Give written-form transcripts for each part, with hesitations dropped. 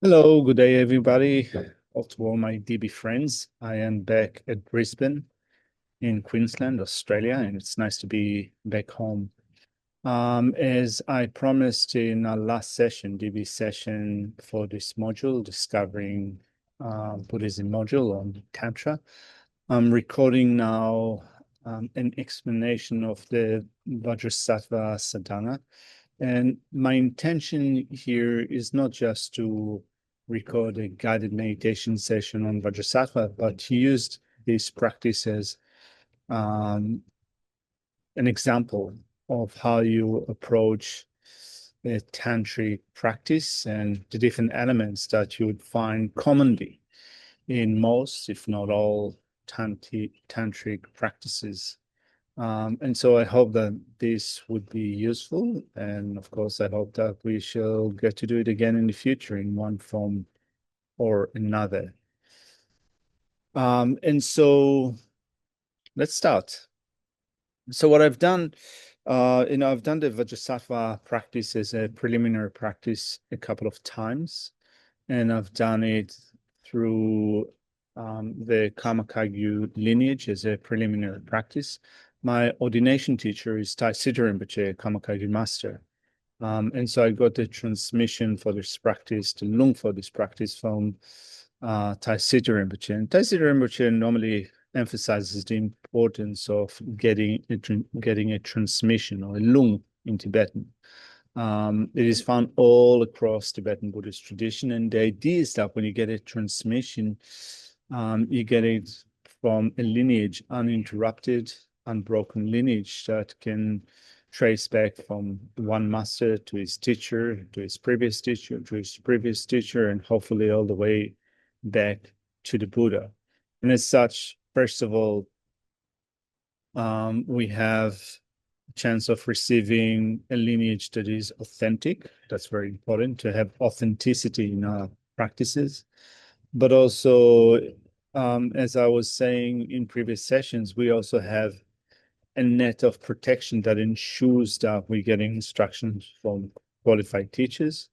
Hello, good day, everybody. All to all my DB friends. I am back at Brisbane in Queensland, Australia, and it's nice to be back home. As I promised in our last session, DB session for this module, Discovering Buddhism module on Tantra, I'm recording now an explanation of the Vajrasattva sadhana. And my intention here is not just to record a guided meditation session on Vajrasattva, but to use this practice as um, an example of how you approach a tantric practice and the different elements that you would find commonly in most, if not all, tantric practices. And so I hope that this would be useful. And of course, I hope that we shall get to do it again in the future in one form or another. And so let's start. So what I've done, I've done the Vajrasattva practice as a preliminary practice a couple of times, and I've done it through the Karma Kagyu lineage as a preliminary practice. My ordination teacher is Tai Siddha Rinpoche, Karma Kagyu master. And so I got the transmission for this practice, the lung for this practice from Tai Siddha Rinpoche. And Tai Siddha Rinpoche normally emphasizes the importance of getting a transmission or a lung in Tibetan. It is found all across Tibetan Buddhist tradition. And the idea is that when you get a transmission, you get it from a lineage, uninterrupted, unbroken lineage that can trace back from one master to his teacher, to his previous teacher, to his previous teacher, and hopefully all the way back to the Buddha. And as such, first of all, we have a chance of receiving a lineage that is authentic. That's very important to have authenticity in our practices. But also, as I was saying in previous sessions, we also have a net of protection that ensures that we're getting instructions from qualified teachers.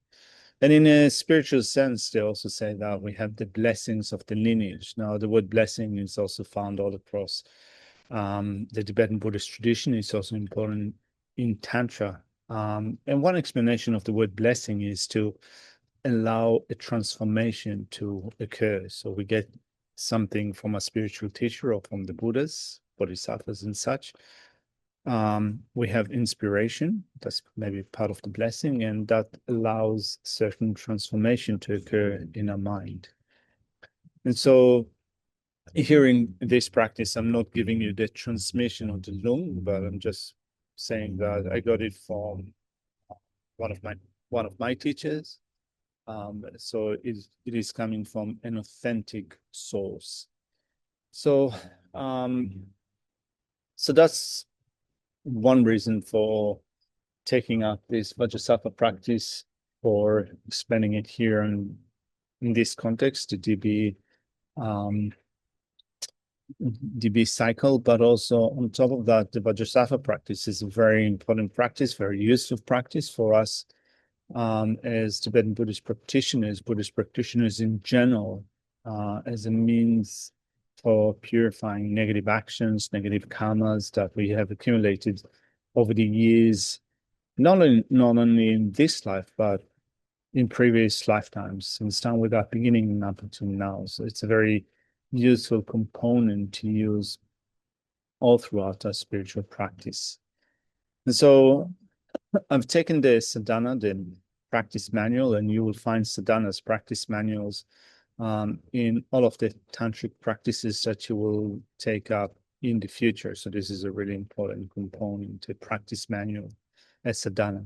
And in a spiritual sense, they also say that we have the blessings of the lineage. Now, the word blessing is also found all across the Tibetan Buddhist tradition. It's also important in Tantra. And one explanation of the word blessing is to allow a transformation to occur. So we get something from a spiritual teacher or from the Buddhas, bodhisattvas and such. We have inspiration, that's maybe part of the blessing, and that allows certain transformation to occur in our mind. And so here in this practice, I'm not giving you the transmission of the lung, but I'm just saying that I got it from one of my teachers. So it is coming from an authentic source. So so that's one reason for taking up this Vajrasattva practice, or explaining it here in this context, the DB cycle, but also on top of that, the Vajrasattva practice is a very important practice, very useful practice for us as Tibetan Buddhist practitioners in general, as a means for purifying negative actions, negative karmas that we have accumulated over the years, not only in this life, but in previous lifetimes, since time without beginning and up until now. So it's a very useful component to use all throughout our spiritual practice. And so I've taken the sadhana, the practice manual, and you will find sadhanas practice manuals in all of the tantric practices that you will take up in the future. So this is a really important component, the practice manual as sadhana.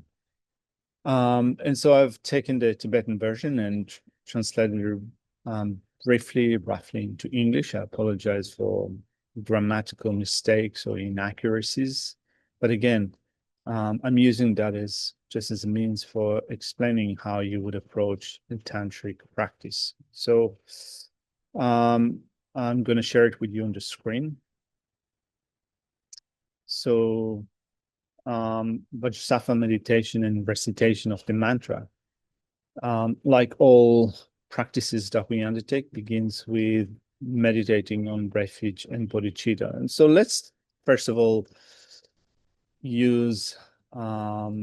And so I've taken the Tibetan version and translated it roughly into English. I apologize for grammatical mistakes or inaccuracies. But again, I'm using that as just as a means for explaining how you would approach the tantric practice. So I'm going to share it with you on the screen. So Vajrasattva meditation and recitation of the mantra. Like all practices that we undertake begins with meditating on refuge and bodhicitta. And so let's first of all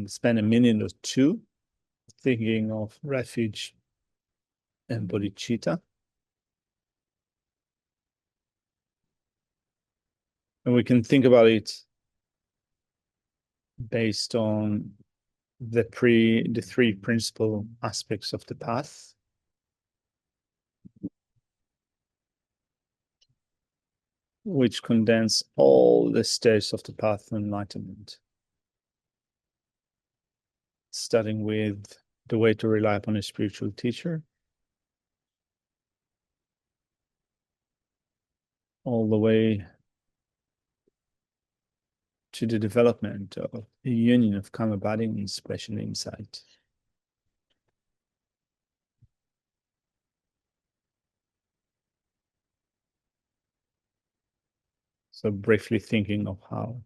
spend a minute or two thinking of refuge and bodhicitta. And we can think about it based on the three principal aspects of the path. Which condense all the stages of the path to enlightenment. Starting with the way to rely upon a spiritual teacher, all the way to the development of a union of karma body and special insight. So briefly thinking of how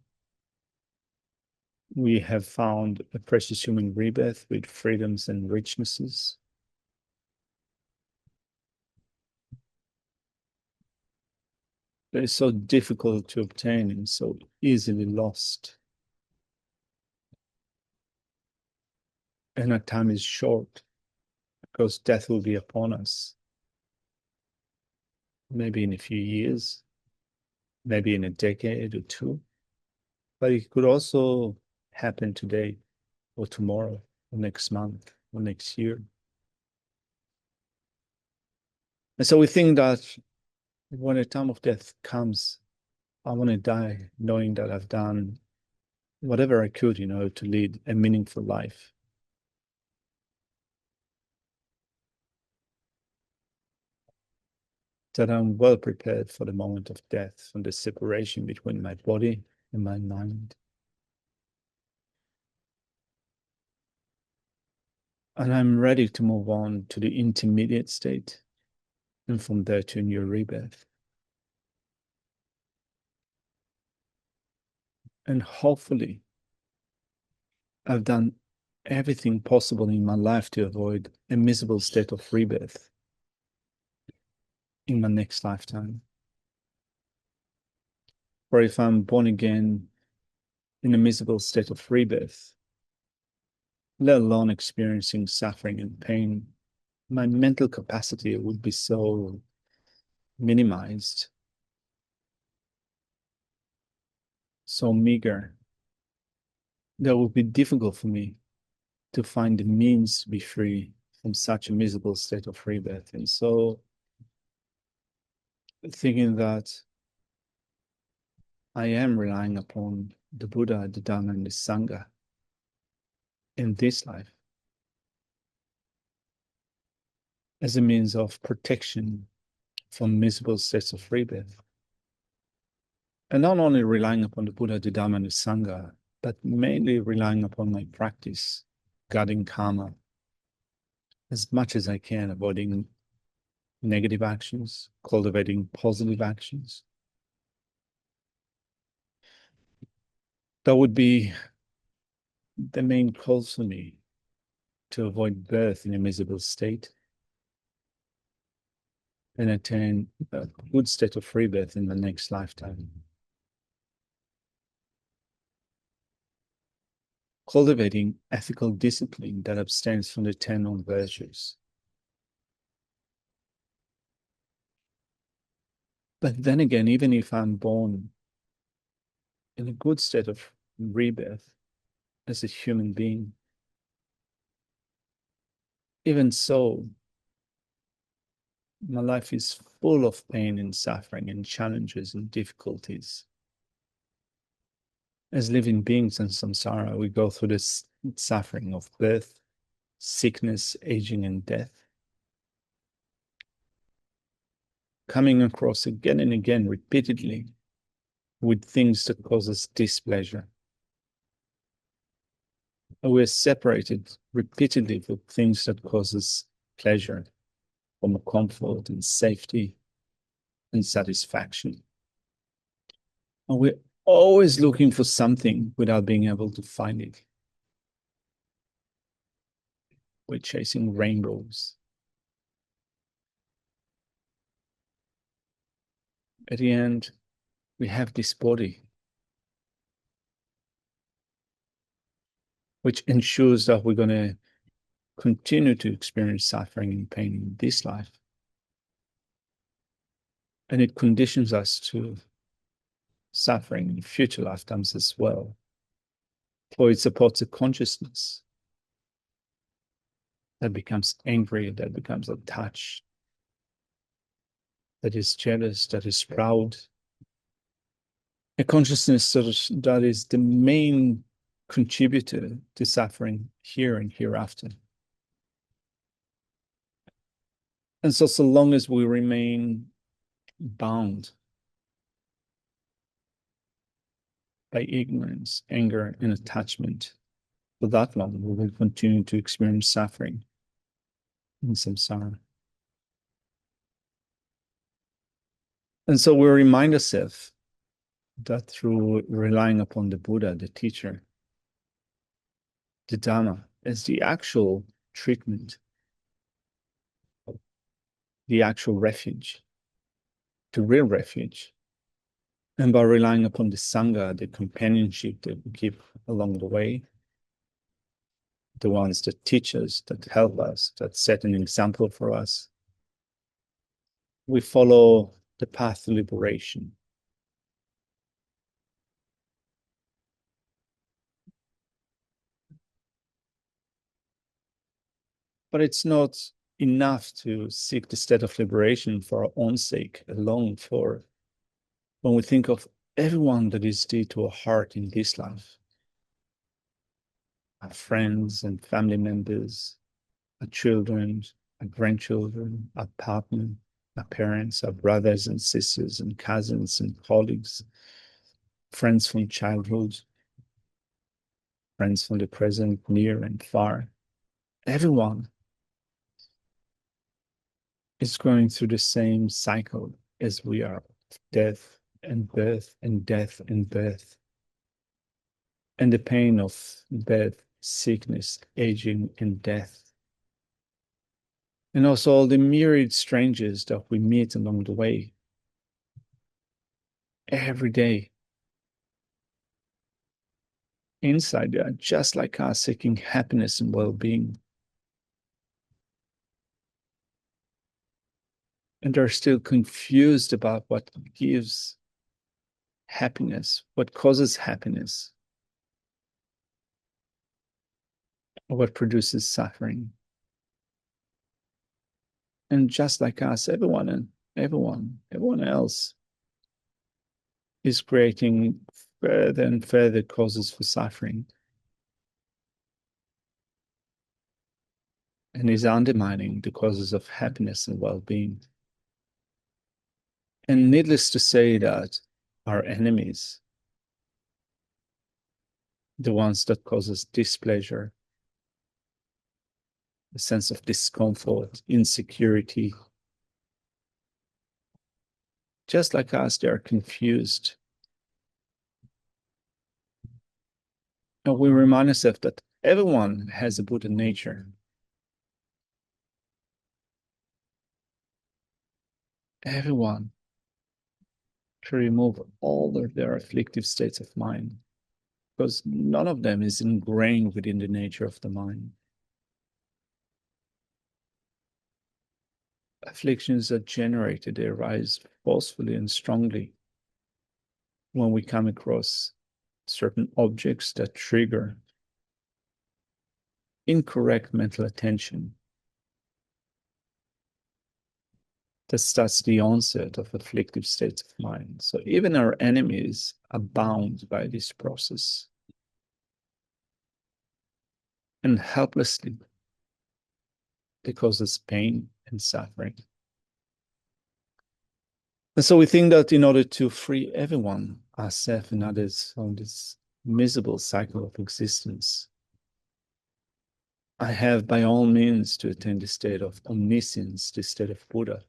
we have found a precious human rebirth with freedoms and richnesses. That is so difficult to obtain and so easily lost. And our time is short because death will be upon us. Maybe in a few years, maybe in a decade or two. But it could also happen today or tomorrow or next month or next year. And so we think that when the time of death comes, I want to die knowing that I've done whatever I could in order to lead a meaningful life. That I'm well prepared for the moment of death, and the separation between my body and my mind. And I'm ready to move on to the intermediate state, and from there to a new rebirth. And hopefully, I've done everything possible in my life to avoid a miserable state of rebirth in my next lifetime. Or if I'm born again in a miserable state of rebirth, let alone experiencing suffering and pain, my mental capacity would be so minimized, so meager, that it would be difficult for me to find the means to be free from such a miserable state of rebirth. And so thinking that I am relying upon the Buddha, the Dharma, and the Sangha in this life as a means of protection from miserable states of rebirth. And not only relying upon the Buddha, the Dharma, and the Sangha, but mainly relying upon my practice, guarding karma as much as I can, avoiding negative actions, cultivating positive actions. That would be the main cause for me to avoid birth in a miserable state and attain a good state of rebirth in the next lifetime. Cultivating ethical discipline that abstains from the 10 non-virtues. But then again, even if I'm born in a good state of rebirth as a human being, even so, my life is full of pain and suffering and challenges and difficulties. As living beings in samsara, we go through this suffering of birth, sickness, aging, and death. Coming across again and again, repeatedly, with things that cause us displeasure. We're separated repeatedly with things that cause us pleasure, from comfort and safety and satisfaction. And we're always looking for something without being able to find it. We're chasing rainbows. at the end, we have this body, which ensures that we're going to continue to experience suffering and pain in this life. And it conditions us to suffering in future lifetimes as well. For it supports a consciousness that becomes angry, that becomes attached, that is jealous, that is proud. A consciousness that is the main contributor to suffering here and hereafter. And so long as we remain bound by ignorance, anger, and attachment, for that long, we will continue to experience suffering in samsara. And so we remind ourselves that through relying upon the Buddha, the teacher, the Dhamma, as the actual treatment, the actual refuge, the real refuge, and by relying upon the Sangha, the companionship that we keep along the way, the ones that teach us, that help us, that set an example for us, we follow the path to liberation. But it's not enough to seek the state of liberation for our own sake alone. For when we think of everyone that is dear to our heart in this life, our friends and family members, our children, our grandchildren, our partner, our parents, our brothers and sisters and cousins and colleagues, friends from childhood, friends from the present, near and far, everyone is going through the same cycle as we are, death and birth and death and birth, and the pain of birth, sickness, aging, and death. And also all the myriad strangers that we meet along the way, every day. Inside, they are just like us, seeking happiness and well-being. And they're still confused about what gives happiness, what causes happiness, or what produces suffering. And just like us, everyone else is creating further and further causes for suffering, and is undermining the causes of happiness and well-being. And needless to say that our enemies, the ones that cause us displeasure, a sense of discomfort, insecurity, just like us, they are confused. And we remind ourselves that everyone has a Buddha nature. Everyone, to remove all of their afflictive states of mind, because none of them is ingrained within the nature of the mind. Afflictions are generated, they arise forcefully and strongly when we come across certain objects that trigger incorrect mental attention. That starts the onset of afflictive states of mind. So even our enemies are bound by this process. And helplessly, they cause us pain and suffering. And so we think that in order to free everyone, ourselves and others, from this miserable cycle of existence, I have by all means to attain the state of omniscience, the state of Buddha,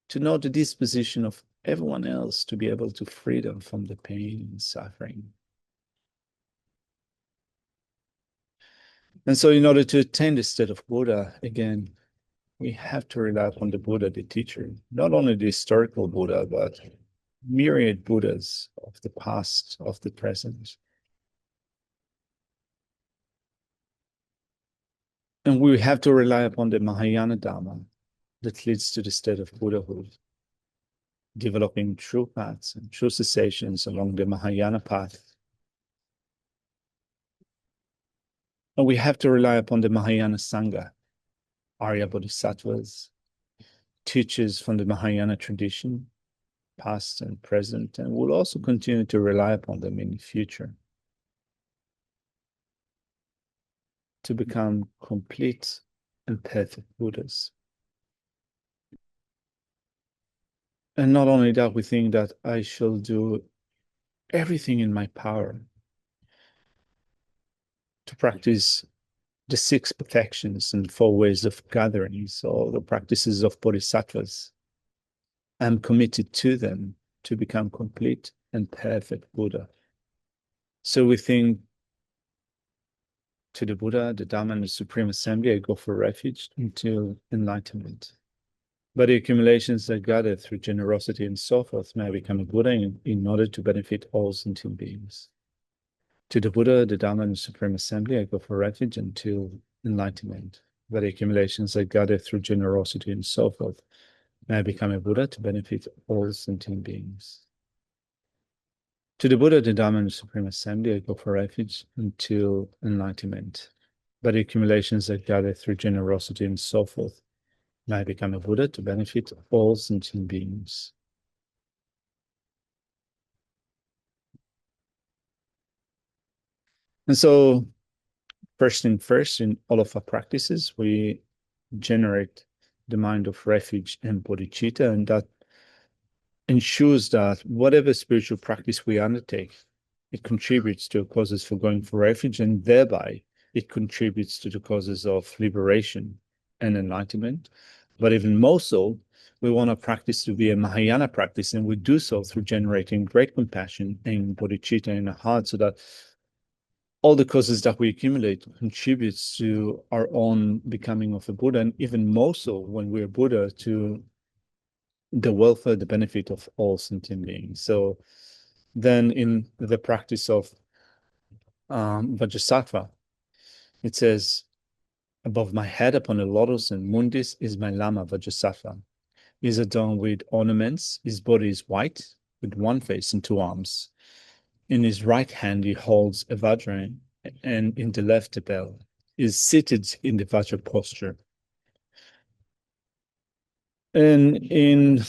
to know the disposition of everyone else to be able to free them from the pain and suffering. And so in order to attain the state of Buddha, again, we have to rely upon the Buddha, the teacher, not only the historical Buddha, but myriad Buddhas of the past, of the present. And we have to rely upon the Mahayana Dharma that leads to the state of Buddhahood, developing true paths and true cessations along the Mahayana path. And we have to rely upon the Mahayana Sangha, Arya Bodhisattvas, teachers from the Mahayana tradition, past and present, and we'll also continue to rely upon them in the future to become complete and perfect Buddhas. And not only that, we think that I shall do everything in my power to practice the 6 perfections and 4 ways of gatherings, or the practices of bodhisattvas. I'm committed to them to become complete and perfect Buddha. So we think to the Buddha, the Dharma, and the Supreme Assembly, I go for refuge until enlightenment. But the accumulations that gather through generosity and so forth may become a Buddha in order to benefit all sentient beings. To the Buddha, the Dharma, and the Supreme Assembly, I go for refuge until enlightenment. But the accumulations that gather through generosity and so forth may become a Buddha to benefit all sentient beings. To the Buddha, the Dharma, and the Supreme Assembly, I go for refuge until enlightenment. But the accumulations that gather through generosity and so forth may become a Buddha to benefit all sentient beings. And so, first thing first, in all of our practices, we generate the mind of refuge and bodhicitta, and that ensures that whatever spiritual practice we undertake, it contributes to causes for going for refuge, and thereby it contributes to the causes of liberation and enlightenment. But even more so, we want our practice to be a Mahayana practice, and we do so through generating great compassion and bodhicitta in our heart, so that all the causes that we accumulate contributes to our own becoming of a Buddha, and even more so when we're Buddha, to the welfare, the benefit of all sentient beings. So then in the practice of Vajrasattva, it says, above my head upon a lotus and mundis is my Lama Vajrasattva. He is adorned with ornaments. His body is white, with 1 face and 2 arms. In his right hand he holds a Vajra, and in the left a bell. He is seated in the Vajra posture. And in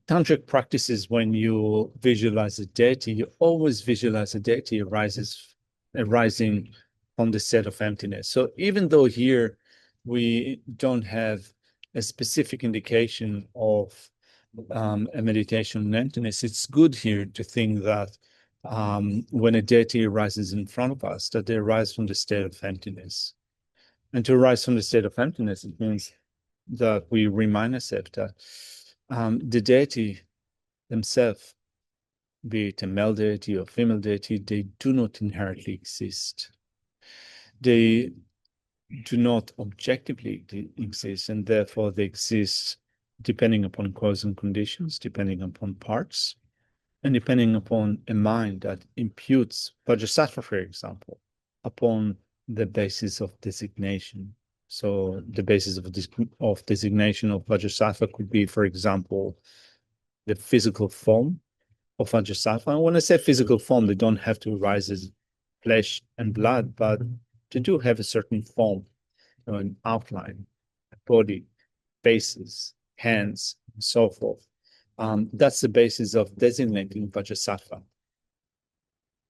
tantric practices, when you visualize a deity, you always visualize a deity arising from the set of emptiness. So even though here we don't have a specific indication of a meditation on emptiness, it's good here to think that when a deity arises in front of us, that they arise from the state of emptiness. And to arise from the state of emptiness, it means that we remind ourselves that the deity themselves, be it a male deity or female deity, they do not inherently exist. They do not objectively exist, and therefore they exist depending upon cause and conditions, depending upon parts, and depending upon a mind that imputes Vajrasattva, for example, upon the basis of designation. So the basis of designation of Vajrasattva could be, for example, the physical form of Vajrasattva. And when I say physical form, they don't have to arise as flesh and blood, but they do have a certain form, an outline, a body, faces, hands, and so forth. That's the basis of designating Vajrasattva.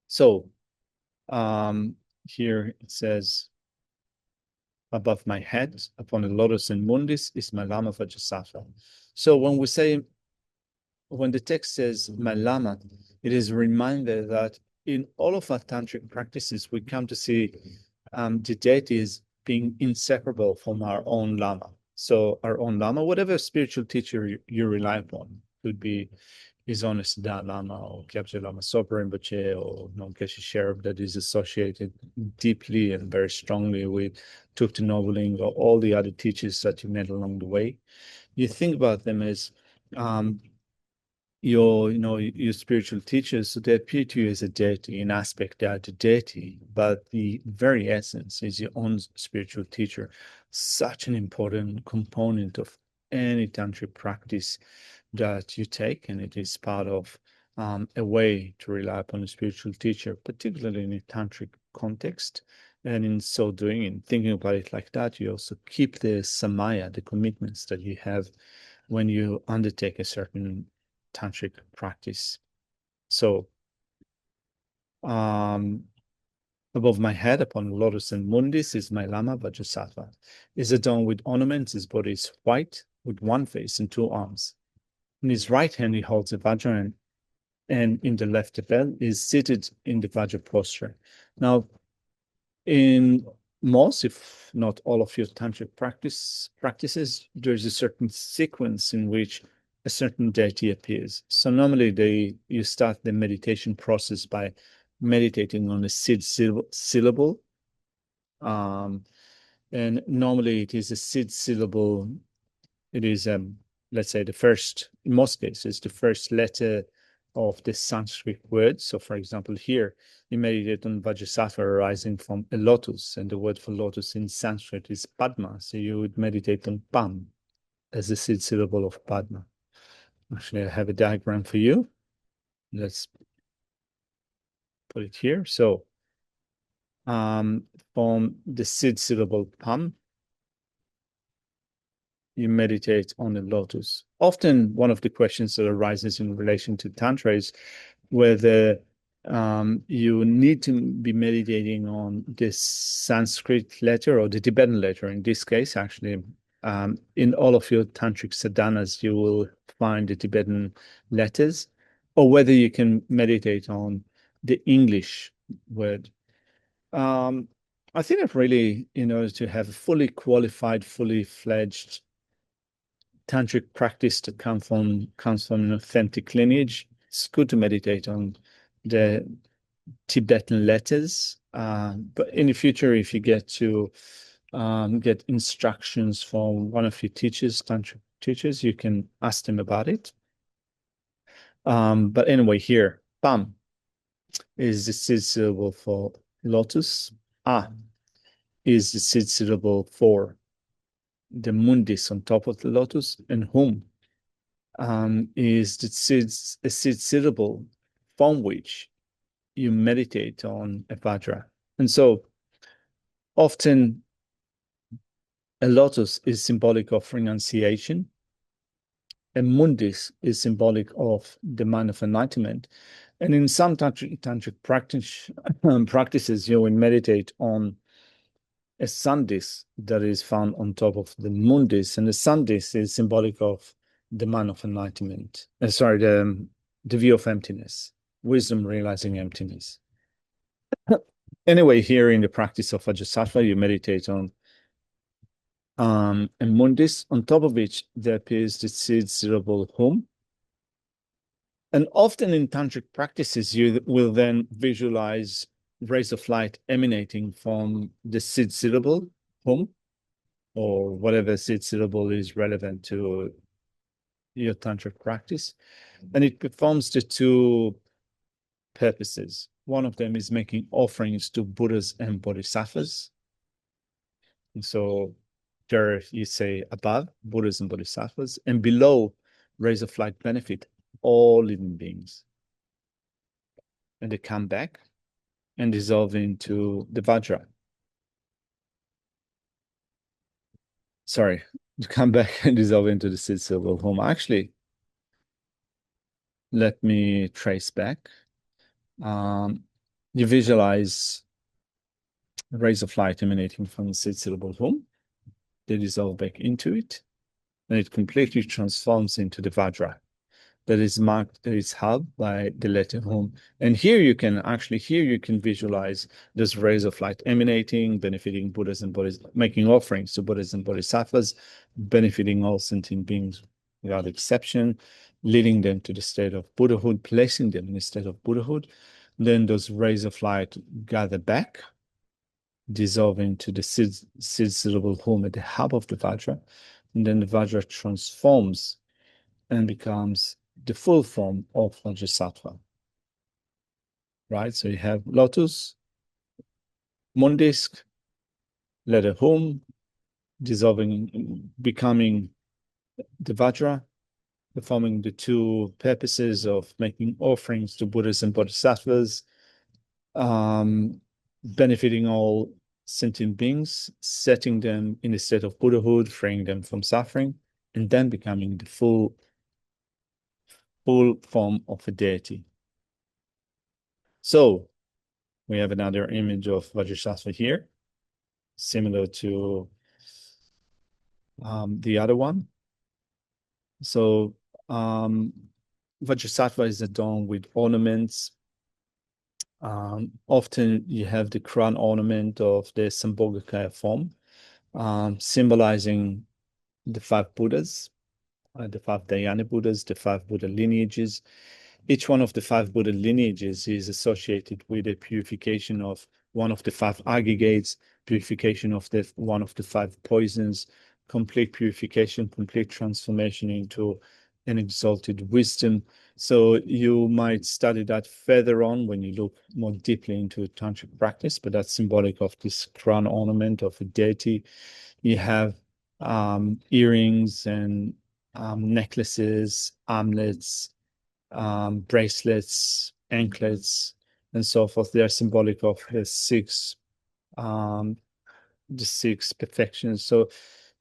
So here it says, above my head, upon the lotus and mundis, is my Lama Vajrasattva. So when the text says my Lama, it is a reminder that in all of our tantric practices, we come to see the deity as being inseparable from our own Lama. So our own Lama, whatever spiritual teacher you rely upon, could be His Holiness Dalai Lama or Kyabje Lama Sopa Rinpoche or Geshe Sherab, that is associated deeply and very strongly with Thupten Noveling or all the other teachers that you met along the way. You think about them as your spiritual teachers, so they appear to you as a deity. In aspect, they are the deity, but the very essence is your own spiritual teacher. Such an important component of any tantric practice that you take, and it is part of a way to rely upon a spiritual teacher, particularly in a tantric context. And in so doing, in thinking about it like that, you also keep the samaya, the commitments that you have when you undertake a certain tantric practice. So above my head upon lotus and mundis is my lama Vajrasattva. Is adorned with ornaments. His body is white with one face and two arms. In his right hand he holds a vajra, and in the left the bell, is seated in the vajra posture. Now, in most, if not all of your tantric practices, there's a certain sequence in which a certain deity appears. So normally you start the meditation process by meditating on a sid syllable. And normally it is a sid syllable. It is, let's say, in most cases, the first letter of the Sanskrit word. So for example, here you meditate on Vajrasattva arising from a lotus, and the word for lotus in Sanskrit is Padma. So you would meditate on Pam as the sid syllable of Padma. Actually, I have a diagram for you. Let's put it here. So from the sid syllable Pam, you meditate on a lotus. Often one of the questions that arises in relation to Tantra is whether you need to be meditating on this Sanskrit letter or the Tibetan letter. In this case, actually, in all of your tantric sadhanas, you will find the Tibetan letters, or whether you can meditate on the English word. I think that really, to have a fully qualified, fully fledged tantric practice that comes from an authentic lineage, it's good to meditate on the Tibetan letters. But in the future, if you get to get instructions from one of your tantric teachers, you can ask them about it. But anyway, here, Pam is the sid syllable for lotus. Ah is the sid syllable for the mundis on top of the lotus, and hum is a sid syllable from which you meditate on a vajra. And so often a lotus is symbolic of renunciation, a mundis is symbolic of the mind of enlightenment. And in some tantric practices, you will meditate on a sandis that is found on top of the mundis, and the sandis is symbolic of the mind of enlightenment. The view of emptiness, wisdom realizing emptiness. Anyway, here in the practice of Vajrasattva, you meditate on a mundis, on top of which there appears the sid syllable hum. And often in tantric practices, you will then visualize rays of light emanating from the sid syllable hum, or whatever sid syllable is relevant to your tantric practice. And it performs the two purposes. One of them is making offerings to Buddhas and Bodhisattvas. And so there you say above, Buddhas and Bodhisattvas, and below, rays of light benefit all living beings. And they come back and dissolve into the Vajra. Sorry, to come back and dissolve into the sid syllable hum. Actually, let me trace back. You visualize rays of light emanating from the sid syllable hum. They dissolve back into it, and it completely transforms into the Vajra that is marked, that is held by the letter hum. And here you can visualize those rays of light emanating, benefiting Buddhas and Bodhisattvas, making offerings to Buddhas and Bodhisattvas, benefiting all sentient beings without exception, leading them to the state of Buddhahood, placing them in a state of Buddhahood. Then those rays of light gather back, dissolving to the considerable home at the hub of the Vajra. And then the Vajra transforms and becomes the full form of Vajrasattva. Right? So you have lotus, moon disk, letter home, dissolving, becoming the Vajra, performing the two purposes of making offerings to Buddhas and Bodhisattvas, benefiting all sentient beings, setting them in a state of Buddhahood, freeing them from suffering, and then becoming the full form of a deity. So we have another image of Vajrasattva here, similar to the other one. So Vajrasattva is adorned with ornaments. Often you have the crown ornament of the Sambhogakaya form, symbolizing the five Buddhas, the five Dhyana Buddhas, the five Buddha lineages. Each one of the five Buddha lineages is associated with a purification of one of the five aggregates, purification of one of the five poisons, complete purification, complete transformation into an exalted wisdom. So you might study that further on when you look more deeply into tantric practice, but that's symbolic of this crown ornament of a deity. You have earrings and necklaces, armlets, bracelets, anklets, and so forth. They are symbolic of the six perfections. So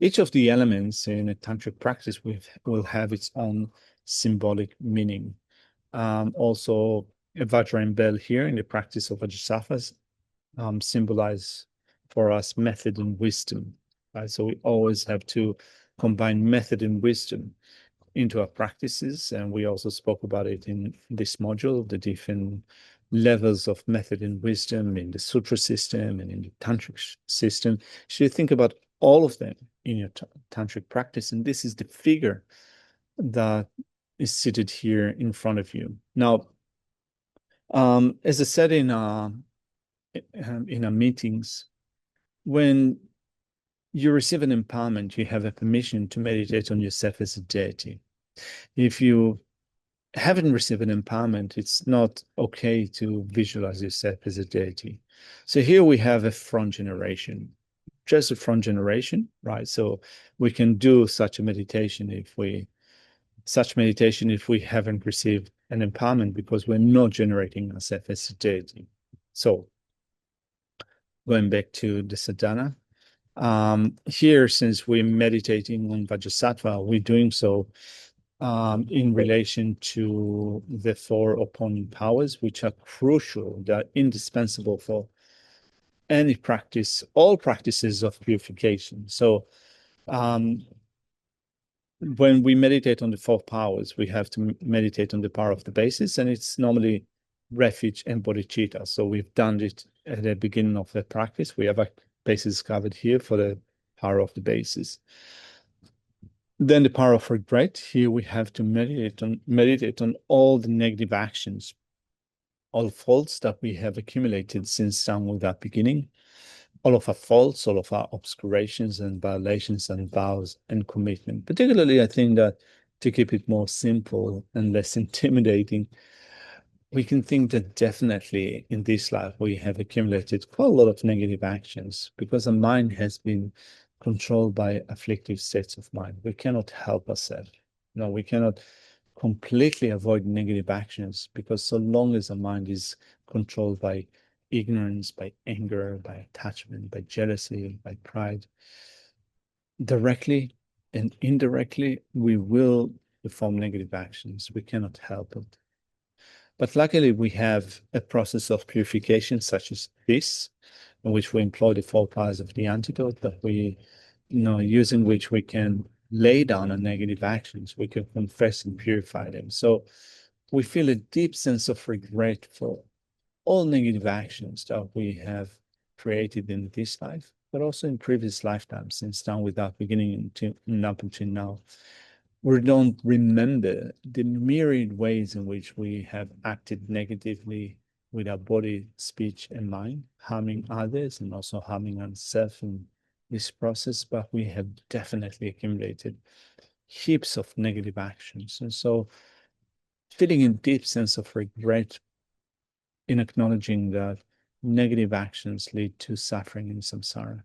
each of the elements in a tantric practice will have its own symbolic meaning. Also, a Vajra and bell here in the practice of Vajrasattva symbolize for us method and wisdom. Right? So we always have to combine method and wisdom into our practices. And we also spoke about it in this module, the different levels of method and wisdom in the sutra system and in the tantric system. So you think about all of them in your tantric practice. And this is the figure that is seated here in front of you. Now, as I said in our meetings, when you receive an empowerment, you have a permission to meditate on yourself as a deity. If you haven't received an empowerment, it's not okay to visualize yourself as a deity. So here we have a front generation, just a front generation, right? So we can do such meditation if we haven't received an empowerment, because we're not generating ourselves as a deity. So going back to the sadhana, here, since we're meditating on Vajrasattva, we're doing so in relation to the four opponent powers, which are crucial, they're indispensable for any practice, all practices of purification. So when we meditate on the four powers, we have to meditate on the power of the basis, and it's normally refuge and bodhicitta. So we've done it at the beginning of the practice. We have a basis covered here for the power of the basis. Then the power of regret. Here we have to meditate on all the negative actions, all faults that we have accumulated since time without beginning, all of our faults, all of our obscurations and violations and vows and commitment. Particularly, I think that to keep it more simple and less intimidating, we can think that definitely in this life we have accumulated quite a lot of negative actions, because our mind has been controlled by afflictive states of mind. We cannot help ourselves. No, we cannot completely avoid negative actions, because so long as our mind is controlled by ignorance, by anger, by attachment, by jealousy, by pride, directly and indirectly, we will perform negative actions. We cannot help it. But luckily, we have a process of purification such as this, in which we employ the four powers of the antidote, that we, using which we can lay down our negative actions, we can confess and purify them. So we feel a deep sense of regret for all negative actions that we have created in this life, but also in previous lifetimes, since time without beginning and up until now. we don't remember the myriad ways in which we have acted negatively with our body, speech, and mind, harming others and also harming ourselves in this process. But we have definitely accumulated heaps of negative actions. And so feeling a deep sense of regret in acknowledging that negative actions lead to suffering in samsara.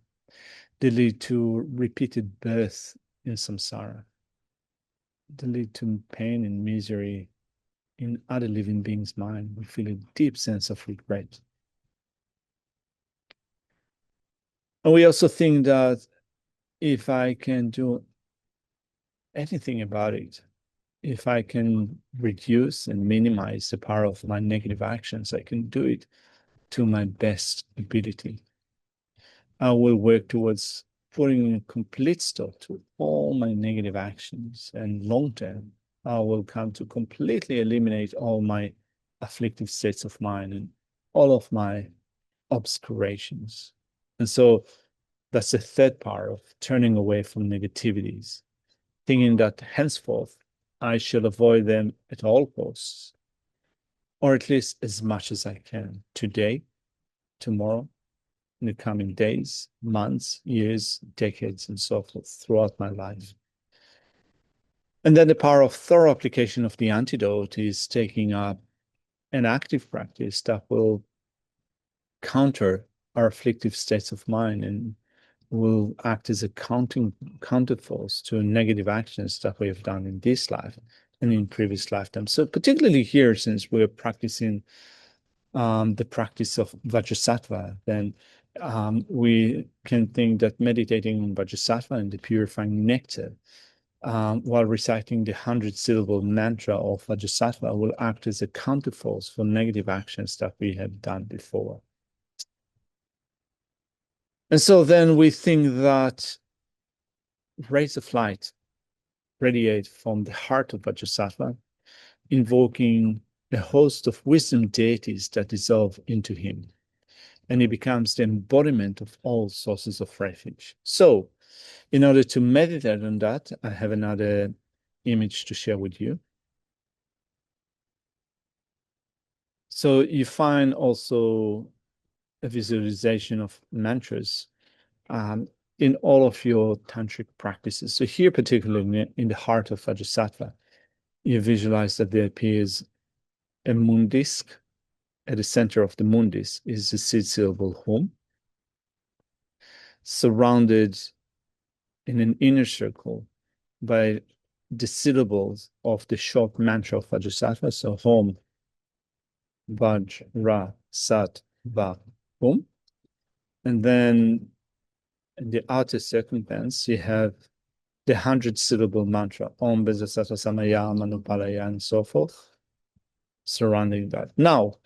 They lead to repeated birth in samsara. They lead to pain and misery in other living beings' mind. We feel a deep sense of regret. And we also think that if I can do anything about it, if I can reduce and minimize the power of my negative actions, I can do it to my best ability. I will work towards putting a complete stop to all my negative actions. And long term, I will come to completely eliminate all my afflictive states of mind and all of my obscurations. And so that's the third part of turning away from negativities, thinking that henceforth I shall avoid them at all costs, or at least as much as I can today, tomorrow, in the coming days, months, years, decades, and so forth throughout my life. And then the power of thorough application of the antidote is taking up an active practice that will counter our afflictive states of mind and will act as a counterforce to negative actions that we have done in this life and in previous lifetimes. So particularly here, since we're practicing the practice of Vajrasattva, then we can think that meditating on Vajrasattva and the purifying nectar while reciting the 100-syllable mantra of Vajrasattva will act as a counterforce for negative actions that we have done before. And so then we think that rays of light radiate from the heart of Vajrasattva, invoking a host of wisdom deities that dissolve into him. And he becomes the embodiment of all sources of refuge. So, in order to meditate on that, I have another image to share with you. So you find also a visualization of mantras in all of your tantric practices. So here, particularly in the heart of Vajrasattva, you visualize that there appears a moon disk. At the center of the moon disk is the seed-syllable home, surrounded in an inner circle by the syllables of the short mantra of Vajrasattva. So home, Vaj, Ra, Sat, Va, Hum. And then in the outer circumference, you have the 100-syllable mantra, Om Bezasattva Samaya Manupalaya, and so forth, surrounding that. Now,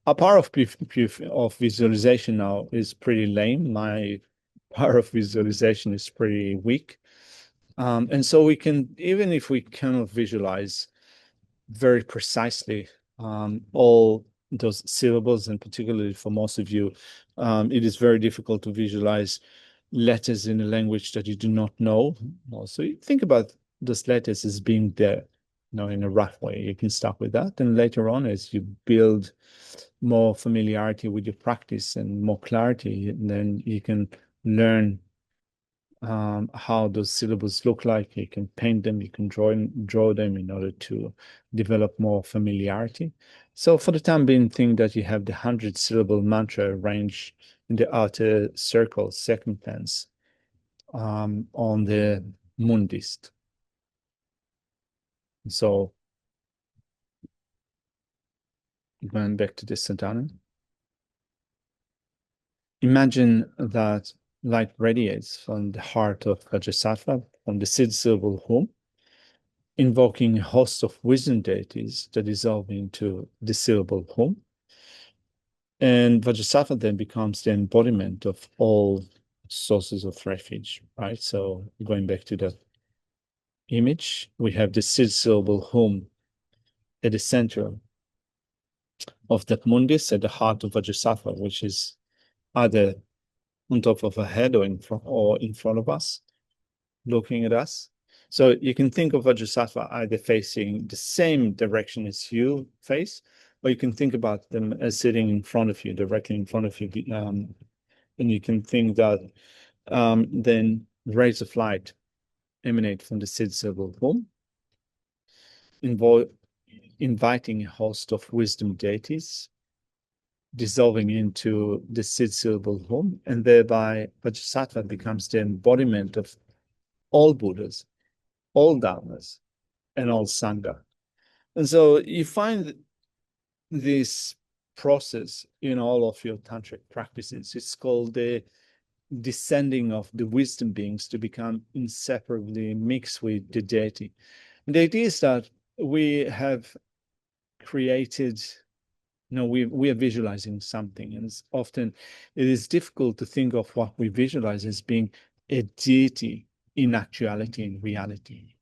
a power of visualization now is pretty lame. My power of visualization is pretty weak. And so we can, even if we cannot visualize very precisely all those syllables, and particularly for most of you, it is very difficult to visualize letters in a language that you do not know. So you think about those letters as being there, in a rough way. You can start with that. And later on, as you build more familiarity with your practice and more clarity, then you can learn how those syllables look like. You can paint them, you can draw them in order to develop more familiarity. So for the time being, think that you have the 100-syllable mantra arranged in the outer circle, circumference, on the moon disk. So going back to the sadhana, imagine that light radiates from the heart of Vajrasattva, from the seed-syllable home, invoking a host of wisdom deities that dissolve into the syllable home. And Vajrasattva then becomes the embodiment of all sources of refuge, right? So going back to the image, we have the seed-syllable home at the center of that mundis, at the heart of Vajrasattva, which is either on top of our head or in front of us, looking at us. So you can think of Vajrasattva either facing the same direction as you face, or you can think about them as sitting in front of you, directly in front of you. And you can think that then rays of light emanate from the Siddha home, inviting a host of wisdom deities, dissolving into the Siddha home, and thereby Vajrasattva becomes the embodiment of all Buddhas, all Dharmas, and all Sangha. And so you find this process in all of your tantric practices. It's called the descending of the wisdom beings to become inseparably mixed with the deity. And the idea is that we have created, we are visualizing something, and it's often it is difficult to think of what we visualize as being a deity in actuality, in reality.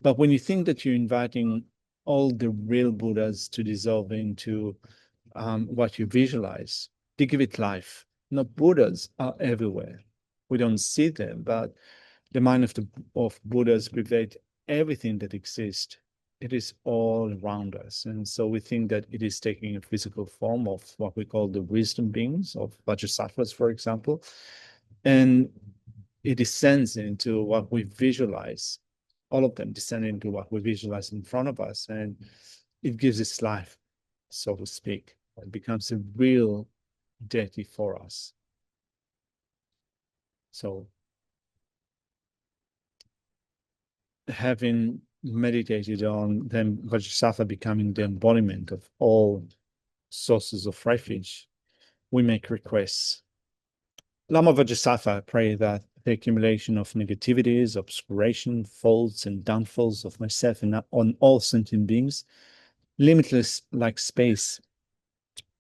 But when you think that you're inviting all the real Buddhas to dissolve into what you visualize, they give it life. Now, Buddhas are everywhere. We don't see them, but the mind of Buddhas pervades everything that exists. It is all around us. And so we think that it is taking a physical form of what we call the wisdom beings of Vajrasattvas, for example. And it descends into what we visualize. All of them descend into what we visualize in front of us, and it gives its life, so to speak. It becomes a real deity for us. So having meditated on them, Vajrasattva becoming the embodiment of all sources of refuge, we make requests. Lama Vajrasattva, pray that the accumulation of negativities, obscuration, faults, and downfalls of myself and on all sentient beings, limitless like space,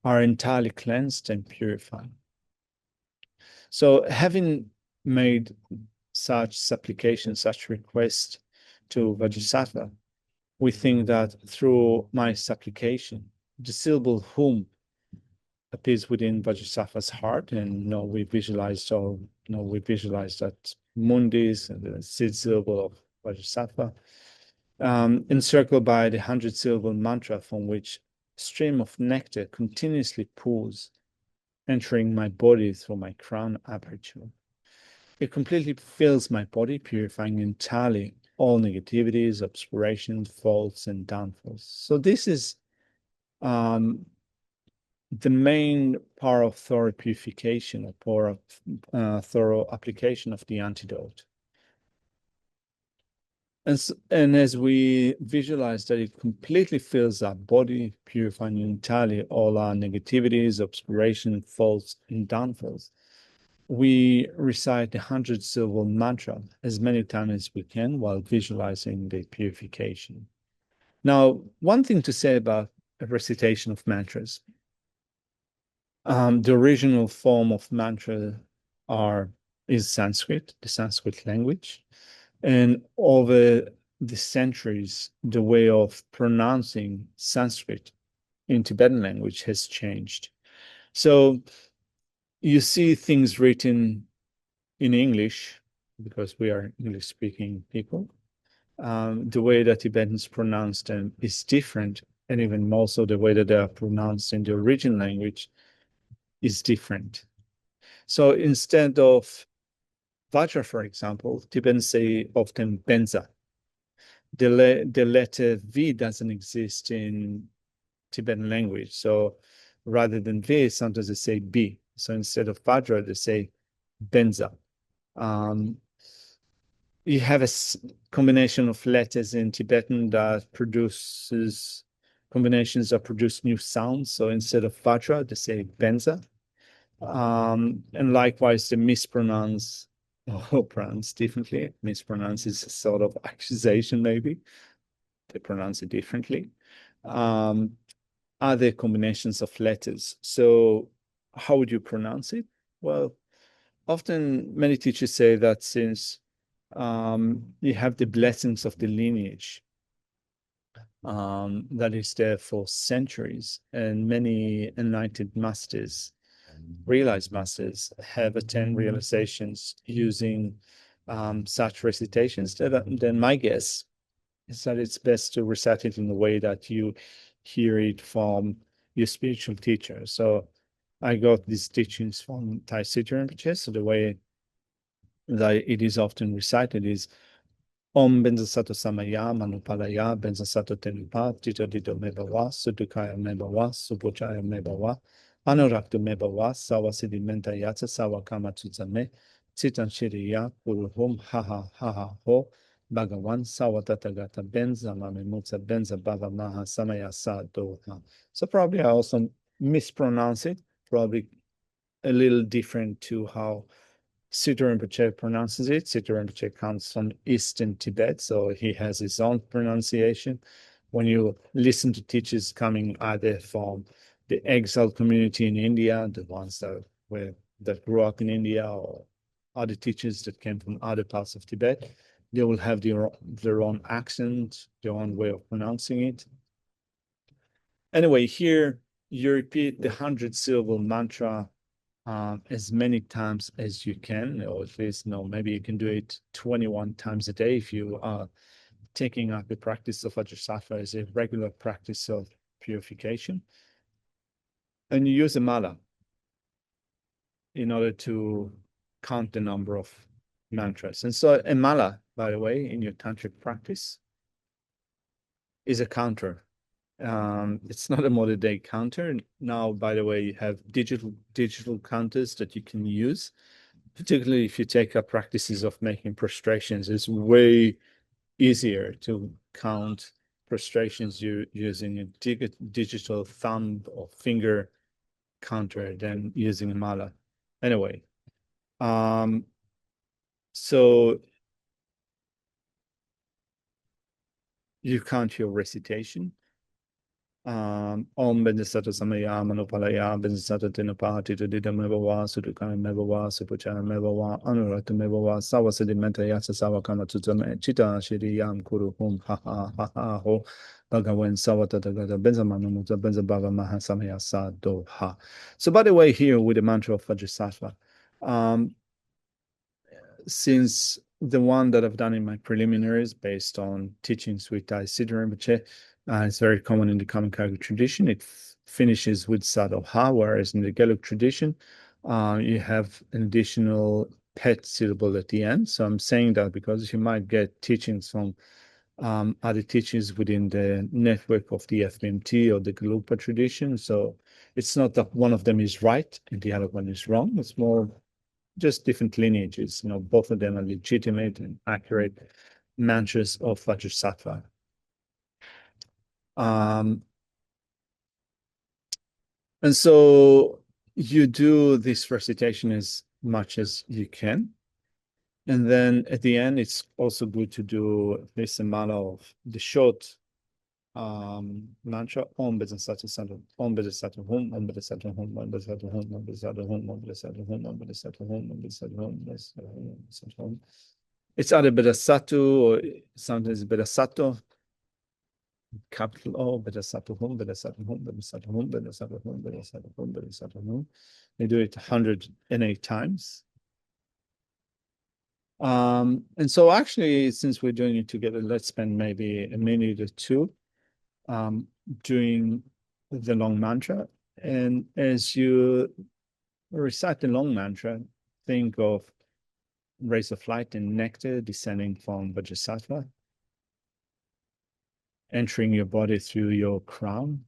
are entirely cleansed and purified. So having made such supplication, such request to Vajrasattva, we think that through my supplication, the syllable whom appears within Vajrasattva's heart, and we visualize that mundis and the seed syllable of Vajrasattva, encircled by the 100-syllable mantra from which a stream of nectar continuously pours, entering my body through my crown aperture. It completely fills my body, purifying entirely all negativities, obscurations, faults, and downfalls. So this is the main part of thorough purification, or thorough application of the antidote. And as we visualize that it completely fills our body, purifying entirely all our negativities, obscurations, faults, and downfalls, we recite the 100-syllable mantra as many times as we can while visualizing the purification. Now, one thing to say about a recitation of mantras. The original form of mantra is Sanskrit, the Sanskrit language. And over the centuries, the way of pronouncing Sanskrit in Tibetan language has changed. So you see things written in English, because we are English-speaking people. The way that Tibetans pronounce them is different, and even more so the way that they are pronounced in the original language is different. So instead of Vajra, for example, Tibetans say often benza. The letter V doesn't exist in Tibetan language. So rather than V, sometimes they say B. So instead of Vajra, they say benza. You have a combination of letters in Tibetan that produces combinations that produce new sounds. So instead of Vajra, they say benza. And likewise, they mispronounce or pronounce differently. Mispronounce is a sort of accusation, maybe. They pronounce it differently. Other combinations of letters. So how would you pronounce it? Well, often many teachers say that since you have the blessings of the lineage that is there for centuries, and many enlightened masters, realized masters, have attained realizations using such recitations, then my guess is that it's best to recite it in the way that you hear it from your spiritual teacher. So I got these teachings from Tai Situ Rinpoche. So the way that it is often recited is Om Benzasato Samaya Manupalaya Benzasato Tenupa Tito Dito Mebawa Sudukaya Mebawa Subochaya Mebawa Anuraktu Mebawa Sawa Sedimenta Yatsa Sawa Kama Tsutsame Tsitan Shiriya Puruhum Haha Haha Ho Bhagawan Sawa Tatagata Benza Mamemutsa Benza Baba Maha Samaya Sa Doha. So probably I also mispronounce it, probably a little different to how Situ Rinpoche pronounces it. Situ Rinpoche comes from Eastern Tibet, so he has his own pronunciation. When you listen to teachers coming either from the exiled community in India, the ones that grew up in India, or other teachers that came from other parts of Tibet, they will have their own accent, their own way of pronouncing it. Anyway, here you repeat the 100-syllable mantra as many times as you can, or at least, maybe you can do it 21 times a day if you are taking up the practice of Vajrasattva as a regular practice of purification. And you use a mala in order to count the number of mantras. And so a mala, by the way, in your tantric practice is a counter. It's not a modern day counter. Now, by the way, you have digital counters that you can use, particularly if you take up practices of making prostrations. It's way easier to count prostrations using a digital thumb or finger counter than using a mala. Anyway, so you count your recitation. Om Benzasato Samaya Manupalaya Benzasato Tenapa Tito Dida Mebawa Sudukaya Mebawa Supuchaya Mebawa Anurakta Mebawa Sawa Sedimenta Yasa Sawa Kama Tutsame Chita Shiriyam Kuru Hum Haha Haha Ho Bhagawan Sawa Tatagata Benzamanamuta Benzabhava Maha Samaya Sa Do Ha. So by the way, here with the mantra of Vajrasattva, since the one that I've done in my preliminaries based on teachings with Tai Situ Rinpoche, it's very common in the Common Kagyu tradition. It finishes with Sado Ha, whereas in the Gelug tradition, you have an additional pet syllable at the end. So I'm saying that because you might get teachings from other teachings within the network of the FBMT or the Gelugpa tradition. So it's not that one of them is right and the other one is wrong. It's more just different lineages. Both of them are legitimate and accurate mantras of Vajrasattva. And so you do this recitation as much as you can. And then at the end, it's also good to do this amount of the short mantra, Om Bodhisattva Sattva, Om Bodhisattva Hum, Om Bodhisattva Hum, Om Bodhisattva Hum, Om Bodhisattva Hum, Om Bodhisattva Hum, Om Bodhisattva Hum, Om Bodhisattva Hum, Om Bodhisattva Hum. It's either Bodhisattva or sometimes Bodhisattva, capital O, Bodhisattva Hum, Bodhisattva Hum, Bodhisattva Hum, Bodhisattva Hum, Bodhisattva Hum, Bodhisattva Hum. They do it 108 times. And so actually, since we're doing it together, let's spend maybe a minute or two doing the long mantra. And as you recite the long mantra, think of rays of light and nectar descending from Vajrasattva, entering your body through your crown,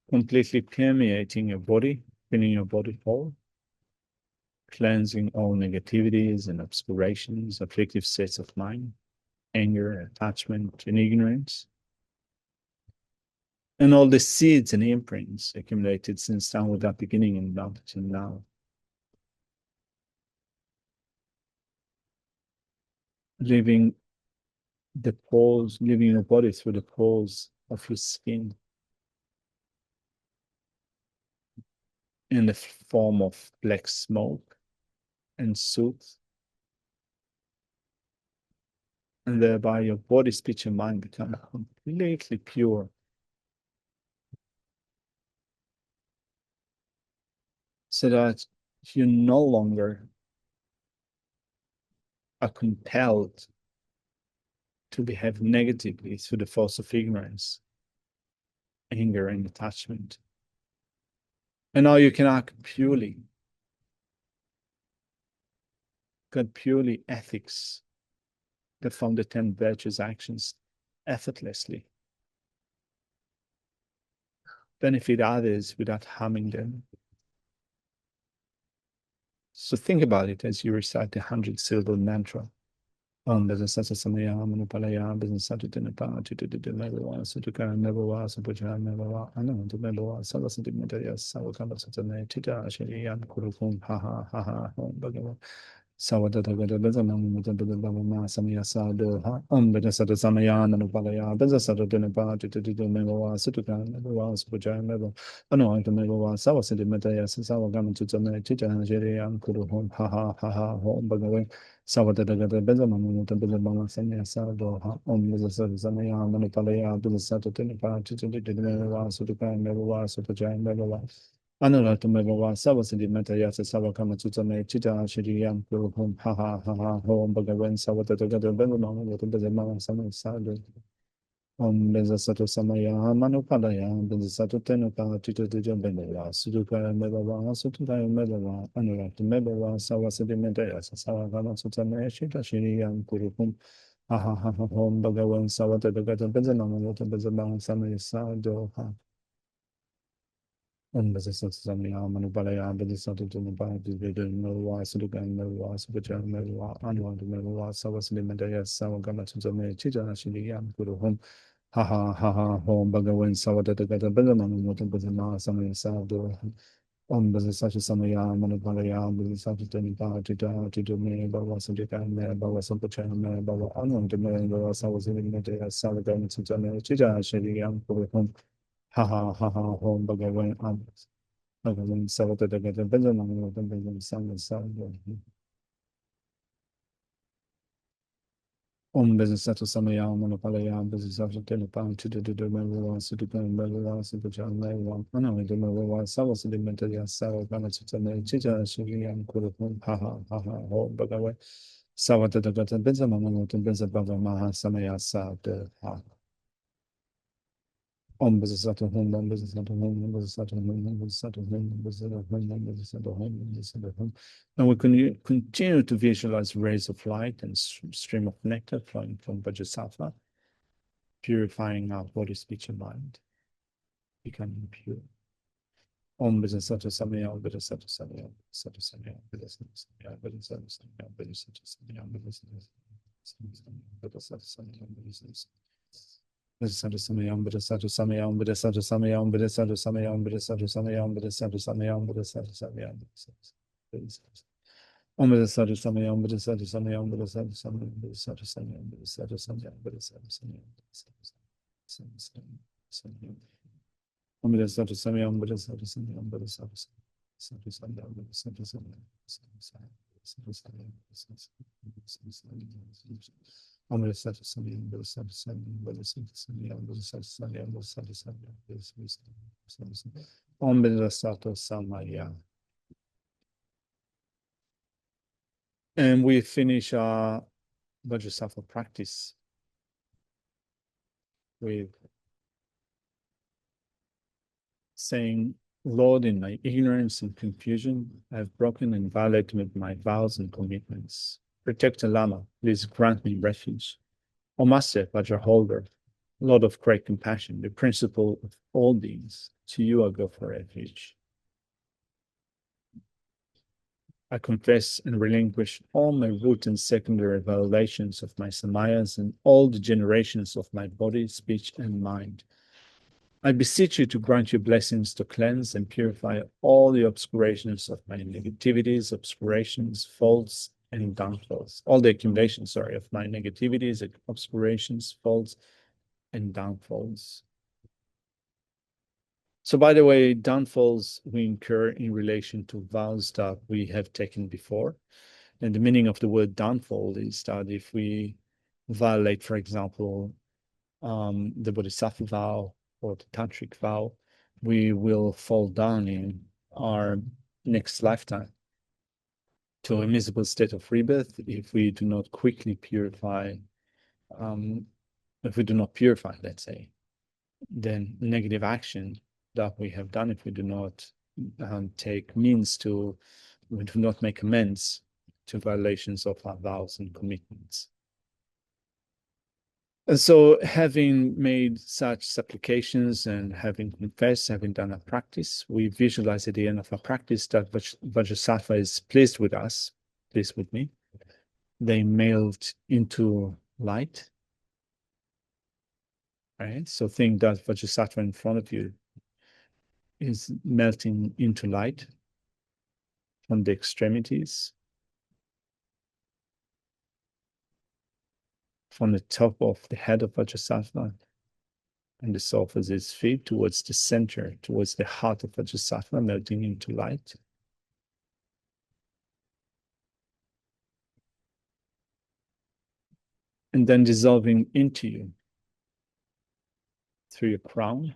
completely permeating your body, filling your body whole, cleansing all negativities and obscurations, afflictive states of mind, anger, attachment, and ignorance, and all the seeds and imprints accumulated since time without beginning and up to now. Leaving your body through the pores of your skin in the form of black smoke and soot, and thereby your body, speech, and mind become completely pure. So that you no longer are compelled to behave negatively through the force of ignorance, anger, and attachment. And now you can act purely, got purely ethics that form the 10 virtuous actions effortlessly, benefit others without harming them. So think about it as you recite the 100-syllable mantra. Business samaya manupalaya business satinapa to never was to can never was puja never was I know to never was salasati metaya sawakamba satane tita shiriyan kurukun ha bhagavan sawadata bezanam mutabama samaya sado ha business samaya manupalaya business satinapa to never was to can never was puja never I know to never was salasati metaya sawakamba satane tita shiriyan kurukun ha bhagavan Savatagata Bezamam, the Bezamama Sanya Sado, Business Samaya, Manipalaya, Business Saturnipa, Chichideva, Sutuka, Megawa, Supajan, Megawa, Anurata Megawa, Savasidi Metayasa, Savakama Tutame, Chita, Shiriam, Home, Home, Bagavan, Savatagata Bezamam, the Bezamama Sanya Sado. Benzasato Samaya, Manupalaya, Benzasato Tenuka, Tito de Jambela, Suduka Medawa, Sutuka Medawa, Anurak Medawa, Sawasidi Medea, Savagama Sutame, Shita Shiriam, Kurupum, Home, Bagawan, Sawata, the Gata Bezanama, Bezaban, Samaya Sado, Benzasato Samaya, Manupalaya, Benzasato Tenuka, Medawa, Suduka Medawa, Supacha Medawa, Anuak Medawa, Sawasidi Medea, Savagama Sutame, Chita Shiriam, Kurupum. Home Bhagavan Savadagata Belamam, Motobazama, Samaya Sado, Bezasasha Samaya, Manapalaya, Bezasasha Tenipa, Tito Me, Baba Sandika, Baba Sampacha, Baba Anand, Baba Savasini, Salagan, Sutame, Chita, Shadiam, Home, Home Bhagavan, Bhagavan Savadagata Belamam, Motobazam, Samaya Sado. Bezasato Samaya, Monopalaya, Bezasato Telepan, to the Memoa, Sudukan, Memoa, Supajan, Memoa, Anna, the Memoa, Savas, the Mentalia, Sava, Ganatame, Chita, Shiriam, Kurupun, Home, Bagaway, Savata, the Gata, Benzamano, Benzabava, Maha, Samaya, Sa, the Ha. Bezasato Home, Bezasato Home, Bezasato Home, Bezasato Home, Bezasato Home, Bezasato Home, Bezasato Home. And we can continue to visualize rays of light and stream of nectar flowing from Vajrasattva, purifying our body, speech, and mind, becoming pure. Bezasato Samaya, Bezasato Samaya, Bezasato Samaya, Bezasato Samaya, Bezasato Samaya, Bezasato Samaya, Bezasato Samaya, Bezasato Bezasato Samayam, Bezasato Samayam, Bezasato Samayam, Bezasato Samayam, Bezasato Samayam, Bezasato Samayam, Bezasato Samayam, Bezasato Samayam, Bezasato Samayam, Bezasato Samayam, Bezasato Samayam, Bezasato Samayam, Bezasato Samayam, Bezasato Samayam, Bezasato Samayam, Bezasato Samayam, Bezasato Samayam, Bezasato Samayam, Bezasato Samayam, Bezasato Samaya. And we finish our Vajrasattva practice with saying, Lord, in my ignorance and confusion, I have broken and violated my vows and commitments. Protector Lama, please grant me refuge. O Master, Vajraholder, Lord of great compassion, the principle of all beings, to you I go for refuge. I confess and relinquish all my root and secondary violations of my samayas and all the generations of my body, speech, and mind. I beseech you to grant your blessings to cleanse and purify all the obscurations of my negativities, obscurations, faults, and downfalls. All the accumulations, of my negativities, obscurations, faults, and downfalls. So, by the way, downfalls we incur in relation to vows that we have taken before. And the meaning of the word downfall is that if we violate, for example, the bodhisattva vow or the tantric vow, we will fall down in our next lifetime. to a miserable state of rebirth if we do not quickly purify, if we do not purify, let's say, then negative action that we have done, if we do not take means to, we do not make amends to violations of our vows and commitments. And so having made such supplications and having confessed, having done a practice, we visualize at the end of our practice that Vajrasattva is pleased with us, pleased with me. They melt into light. Right? So think that Vajrasattva in front of you is melting into light from the extremities, from the top of the head of Vajrasattva and the soles of his feet towards the center, towards the heart of Vajrasattva, melting into light. And then dissolving into you through your crown.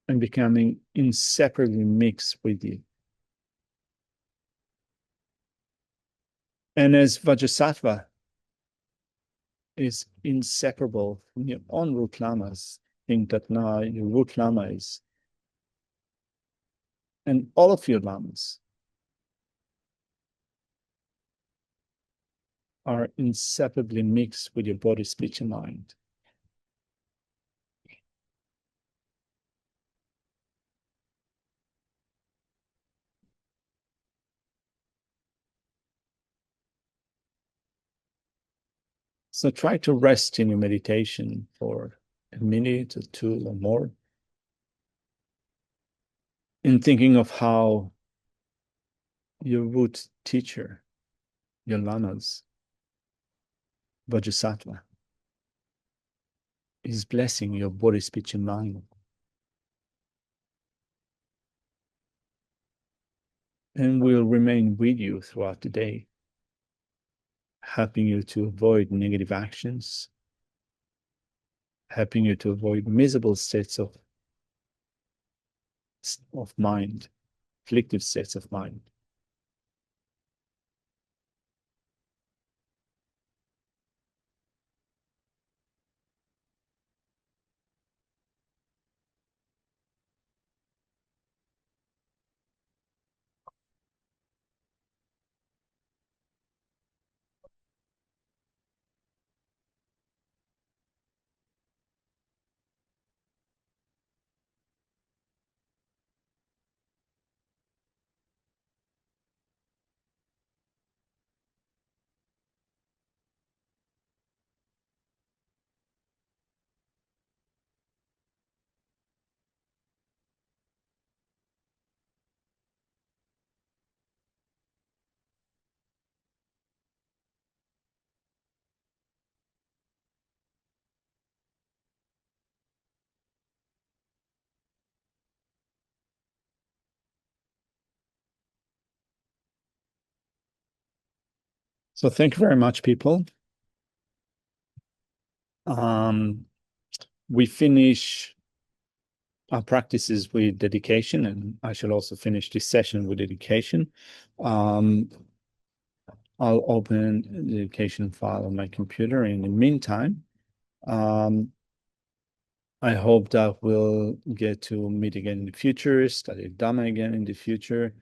And becoming inseparably mixed with you. And as Vajrasattva is inseparable from your own root lamas, think that now your root lama is, and all of your lamas are inseparably mixed with your body, speech, and mind. So try to rest in your meditation for a minute or two or more in thinking of how your root teacher, your lamas, Vajrasattva, is blessing your body, speech, and mind. And will remain with you throughout the day, helping you to avoid negative actions, helping you to avoid miserable states of mind, afflictive states of mind. So thank you very much, people. We finish our practices with dedication, and I shall also finish this session with dedication. I'll open the dedication file on my computer. In the meantime, I hope that we'll get to meet again in the future, study Dhamma again in the future,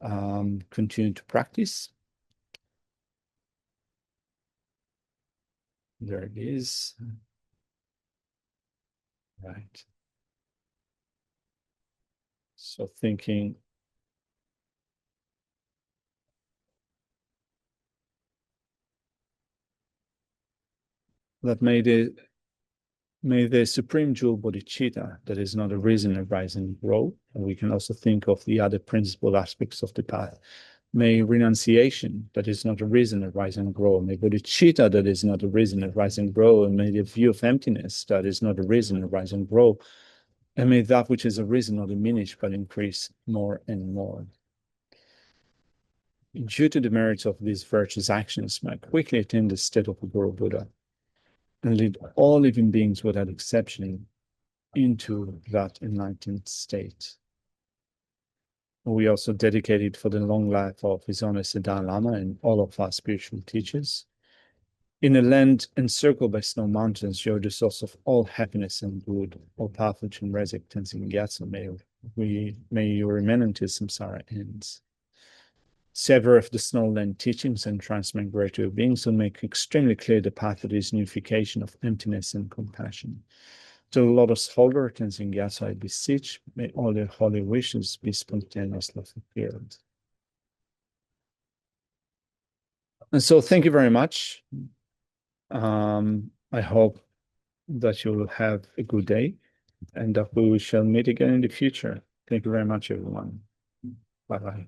continue to practice. There it is. Right. So thinking that may the supreme jewel bodhicitta, that is not a reason, arise and grow. And we can also think of the other principal aspects of the path. May renunciation, that is not a reason, arise and grow. May bodhicitta, that is not a reason, arise and grow. And may the view of emptiness, that is not a reason, arise and grow. And may that which is a reason not diminish, but increase more and more. Due to the merits of these virtuous actions, may I quickly attain the state of a Guru Buddha and lead all living beings without exception into that enlightened state. We also dedicated for the long life of His Holiness the Dalai Lama and all of our spiritual teachers. In a land encircled by snow mountains, you're the source of all happiness and good. All powerful Chenrezig Tenzin Gyatso, may your remanent samsara ends. Several of the Snowland teachings and transmigratory beings will make extremely clear the path of this unification of emptiness and compassion. To the Lotus Holder, Tenzin Gyatso, I beseech, may all your holy wishes be spontaneously fulfilled. And so thank you very much. I hope that you will have a good day and that we shall meet again in the future. Thank you very much, everyone. Bye-bye.